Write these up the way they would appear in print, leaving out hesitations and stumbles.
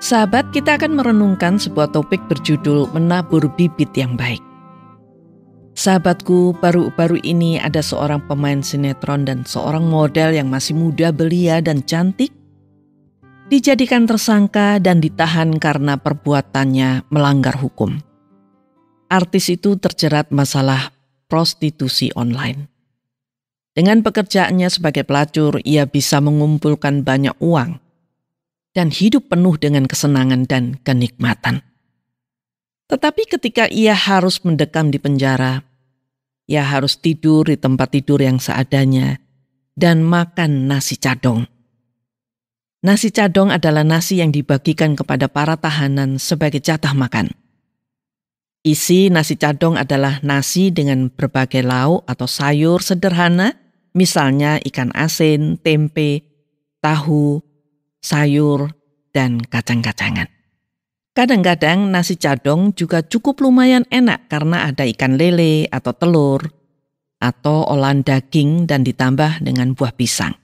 Sahabat, kita akan merenungkan sebuah topik berjudul menabur bibit yang baik. Sahabatku, baru-baru ini ada seorang pemain sinetron dan seorang model yang masih muda, belia dan cantik dijadikan tersangka dan ditahan karena perbuatannya melanggar hukum. Artis itu terjerat masalah prostitusi online. Dengan pekerjaannya sebagai pelacur, ia bisa mengumpulkan banyak uang dan hidup penuh dengan kesenangan dan kenikmatan. Tetapi ketika ia harus mendekam di penjara, ia harus tidur di tempat tidur yang seadanya dan makan nasi cadong. Nasi cadong adalah nasi yang dibagikan kepada para tahanan sebagai jatah makan. Isi nasi cadong adalah nasi dengan berbagai lauk atau sayur sederhana, misalnya ikan asin, tempe, tahu, sayur, dan kacang-kacangan. Kadang-kadang nasi cadong juga cukup lumayan enak karena ada ikan lele atau telur, atau olahan daging dan ditambah dengan buah pisang.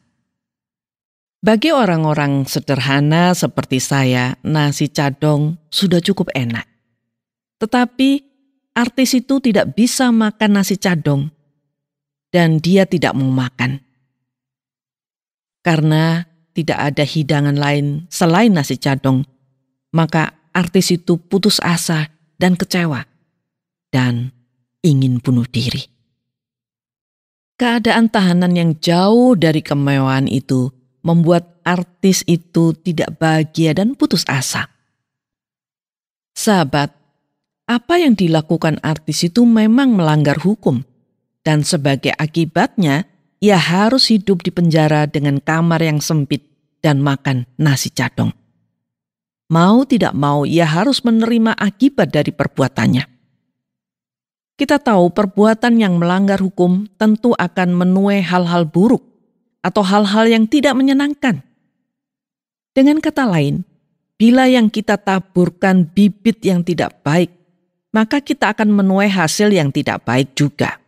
Bagi orang-orang sederhana seperti saya, nasi cadong sudah cukup enak. Tetapi artis itu tidak bisa makan nasi cadong dan dia tidak mau makan. Karena tidak ada hidangan lain selain nasi cadong, maka artis itu putus asa dan kecewa dan ingin bunuh diri. Keadaan tahanan yang jauh dari kemewahan itu membuat artis itu tidak bahagia dan putus asa. Sahabat, apa yang dilakukan artis itu memang melanggar hukum, dan sebagai akibatnya ia harus hidup di penjara dengan kamar yang sempit dan makan nasi cadong. Mau tidak mau ia harus menerima akibat dari perbuatannya. Kita tahu perbuatan yang melanggar hukum tentu akan menuai hal-hal buruk atau hal-hal yang tidak menyenangkan. Dengan kata lain, bila yang kita taburkan bibit yang tidak baik, maka kita akan menuai hasil yang tidak baik juga.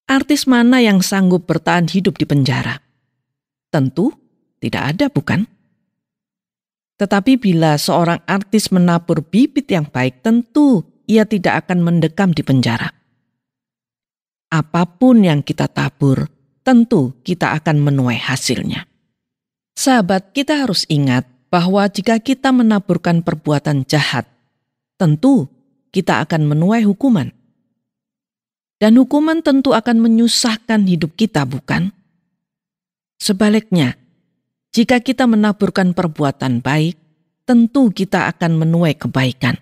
Artis mana yang sanggup bertahan hidup di penjara? Tentu tidak ada, bukan? Tetapi bila seorang artis menabur bibit yang baik, tentu ia tidak akan mendekam di penjara. Apapun yang kita tabur, tentu kita akan menuai hasilnya. Sahabat, kita harus ingat bahwa jika kita menaburkan perbuatan jahat, tentu kita akan menuai hukuman. Dan hukuman tentu akan menyusahkan hidup kita, bukan? Sebaliknya, jika kita menaburkan perbuatan baik, tentu kita akan menuai kebaikan.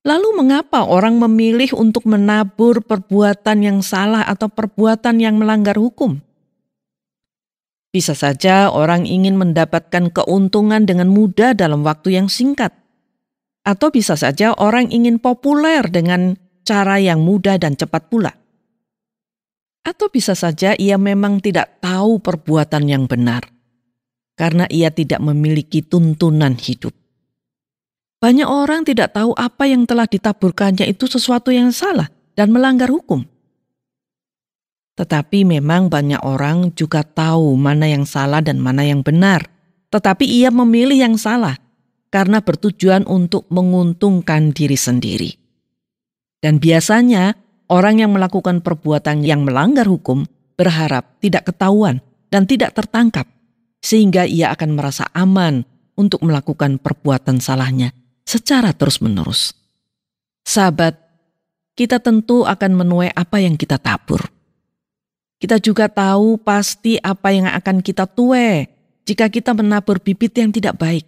Lalu mengapa orang memilih untuk menabur perbuatan yang salah atau perbuatan yang melanggar hukum? Bisa saja orang ingin mendapatkan keuntungan dengan mudah dalam waktu yang singkat. Atau bisa saja orang ingin populer dengan cara yang mudah dan cepat pula. Atau bisa saja ia memang tidak tahu perbuatan yang benar, karena ia tidak memiliki tuntunan hidup. Banyak orang tidak tahu apa yang telah ditaburkannya itu sesuatu yang salah dan melanggar hukum. Tetapi memang banyak orang juga tahu mana yang salah dan mana yang benar. Tetapi ia memilih yang salah karena bertujuan untuk menguntungkan diri sendiri. Dan biasanya orang yang melakukan perbuatan yang melanggar hukum berharap tidak ketahuan dan tidak tertangkap, sehingga ia akan merasa aman untuk melakukan perbuatan salahnya secara terus-menerus. Sahabat, kita tentu akan menuai apa yang kita tabur. Kita juga tahu pasti apa yang akan kita tuai jika kita menabur bibit yang tidak baik.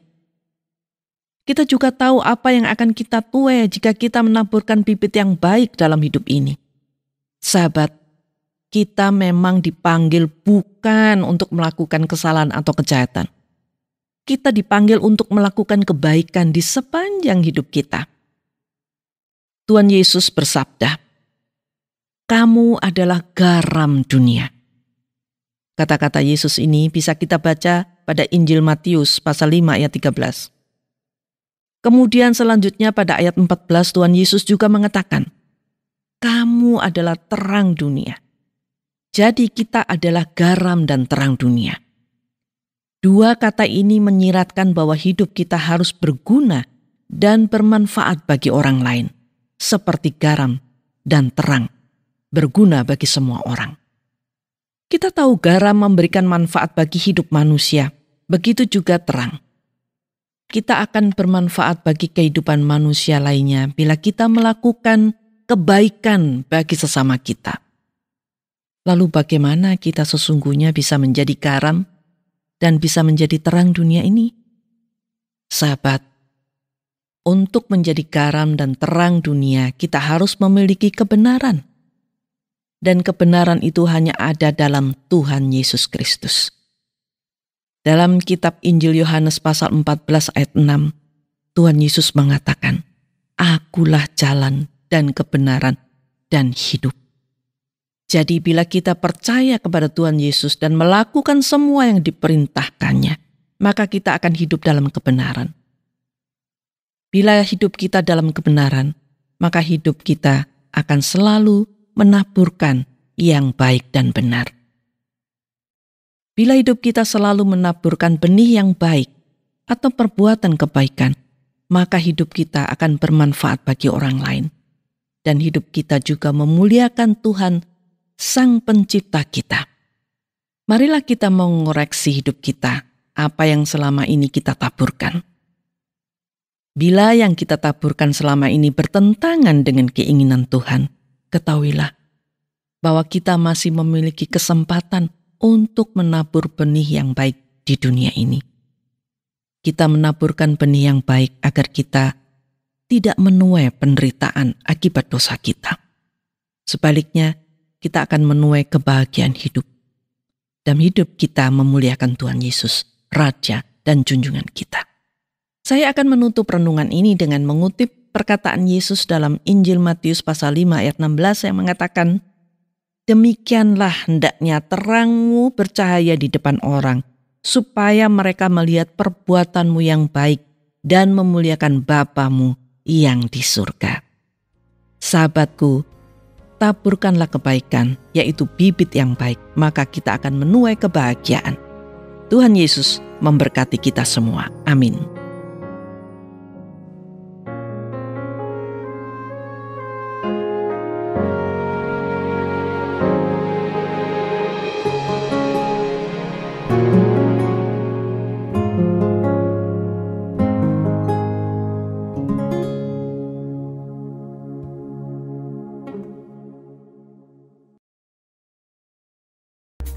Kita juga tahu apa yang akan kita tuai jika kita menaburkan bibit yang baik dalam hidup ini. Sahabat, kita memang dipanggil bukan untuk melakukan kesalahan atau kejahatan. Kita dipanggil untuk melakukan kebaikan di sepanjang hidup kita. Tuhan Yesus bersabda, "Kamu adalah garam dunia." Kata-kata Yesus ini bisa kita baca pada Injil Matius pasal 5 ayat 13. Kemudian selanjutnya pada ayat 14 Tuhan Yesus juga mengatakan, "Kamu adalah terang dunia." Jadi kita adalah garam dan terang dunia. Dua kata ini menyiratkan bahwa hidup kita harus berguna dan bermanfaat bagi orang lain, seperti garam dan terang, berguna bagi semua orang. Kita tahu garam memberikan manfaat bagi hidup manusia, begitu juga terang. Kita akan bermanfaat bagi kehidupan manusia lainnya bila kita melakukan kebaikan bagi sesama kita. Lalu bagaimana kita sesungguhnya bisa menjadi garam dan bisa menjadi terang dunia ini? Sahabat, untuk menjadi garam dan terang dunia, kita harus memiliki kebenaran. Dan kebenaran itu hanya ada dalam Tuhan Yesus Kristus. Dalam kitab Injil Yohanes pasal 14 ayat 6, Tuhan Yesus mengatakan, "Akulah jalan dan kebenaran dan hidup." Jadi bila kita percaya kepada Tuhan Yesus dan melakukan semua yang diperintahkannya, maka kita akan hidup dalam kebenaran. Bila hidup kita dalam kebenaran, maka hidup kita akan selalu menaburkan yang baik dan benar. Bila hidup kita selalu menaburkan benih yang baik atau perbuatan kebaikan, maka hidup kita akan bermanfaat bagi orang lain. Dan hidup kita juga memuliakan Tuhan, Sang Pencipta kita. Marilah kita mengoreksi hidup kita, apa yang selama ini kita taburkan. Bila yang kita taburkan selama ini bertentangan dengan keinginan Tuhan, ketahuilah bahwa kita masih memiliki kesempatan untuk menabur benih yang baik di dunia ini. Kita menaburkan benih yang baik agar kita tidak menuai penderitaan akibat dosa kita. Sebaliknya, kita akan menuai kebahagiaan hidup. Dan hidup kita memuliakan Tuhan Yesus, Raja dan junjungan kita. Saya akan menutup renungan ini dengan mengutip perkataan Yesus dalam Injil Matius pasal 5 ayat 16 yang mengatakan, "Demikianlah hendaknya terangmu bercahaya di depan orang, supaya mereka melihat perbuatanmu yang baik dan memuliakan Bapamu yang di surga." Sahabatku, taburkanlah kebaikan, yaitu bibit yang baik, maka kita akan menuai kebahagiaan. Tuhan Yesus memberkati kita semua. Amin.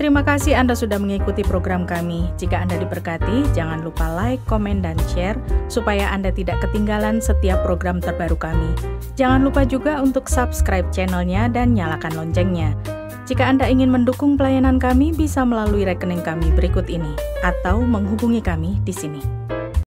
Terima kasih Anda sudah mengikuti program kami. Jika Anda diberkati, jangan lupa like, komen, dan share supaya Anda tidak ketinggalan setiap program terbaru kami. Jangan lupa juga untuk subscribe channelnya dan nyalakan loncengnya. Jika Anda ingin mendukung pelayanan kami, bisa melalui rekening kami berikut ini atau menghubungi kami di sini.